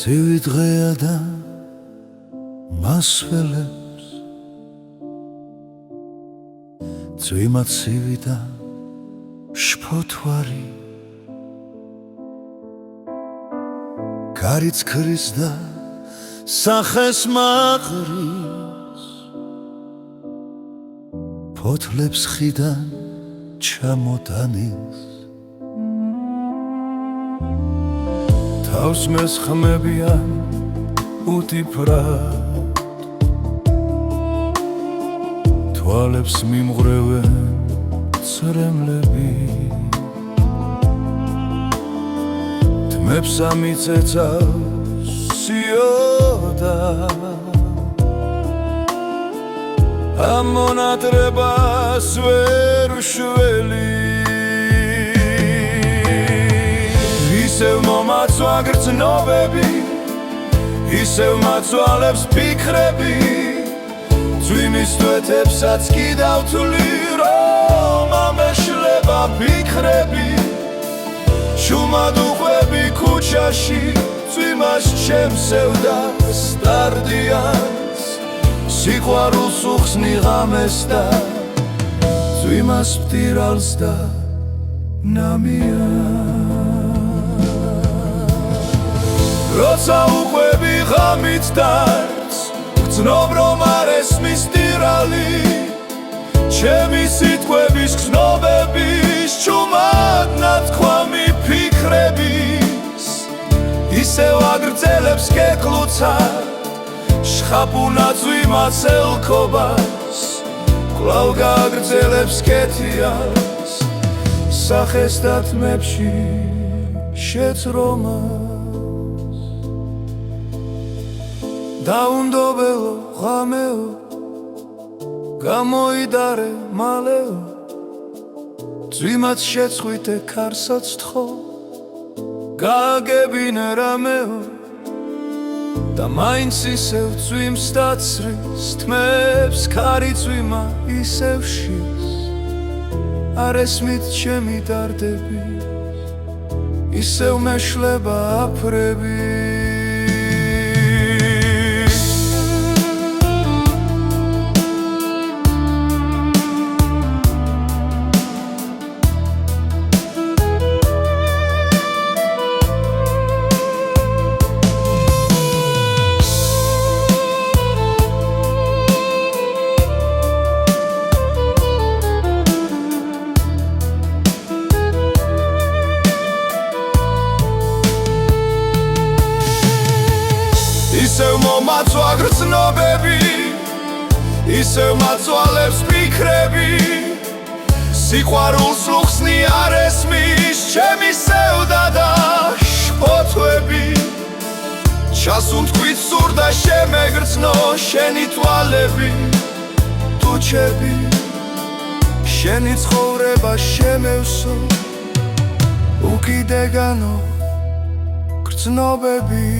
ცივი დღეა და მასველებს წვიმა ცივი და შფოთვარი გარიც ქრის და სახეს მაყრის ფოთლებს ხიდან ჩამოტანის თავს მესხმებიან უტიფრად თვალებს მიმღრევენ ცრემლები თმებს ამიწეცავს სიოდა ამ მონატრებას ვერ შველი ისევ მომაცვა გრძნობები ისევ მაწვალებს ფიქრები წვიმის თვეთებსაც კი დავთვლი რომ ამეშლება ფიქრები შუმად უყვები ქუჩაში წვიმას შემსევდა სტარდიანს სიყვარულს უხსნი ღამეს და წვიმას ფტირალს და როცა უყვები ღამით დარს გრძნობ რომ არ ესმის ტირალი ჩემი სიტყვების გრძნობების ჩუმად ნათქვამი ფიქრების ისევ აგრძელებს კეკლუცა შხაპუნა წვიმას ელქობას კვლავ გააგრძელებს კეთიას სახეს და თმებში შეცრომას დაუნდობელო ღამეო გამოიდარე მალეო წვიმაც შეცხვით ქარსაც თხო გააგებინე რამეო და მაინც ისევ წვიმს დაცრის თმებს ქარი წვიმა ისევ შის არ ესმით ჩემი დარდები ისევ მეშლება აფრები ისევ მომაცვა გრძნობები ისევ მაწვალებს ფიქრები სიყვარულს უხსნი არ ესმის ჩემი სევდა და შფოთვები ჩასუნთქვით სურდა შემეგრძნო შენი თვალები ტუჩები შენი ცხოვრება შემევსო უკიდეგანო გრძნობები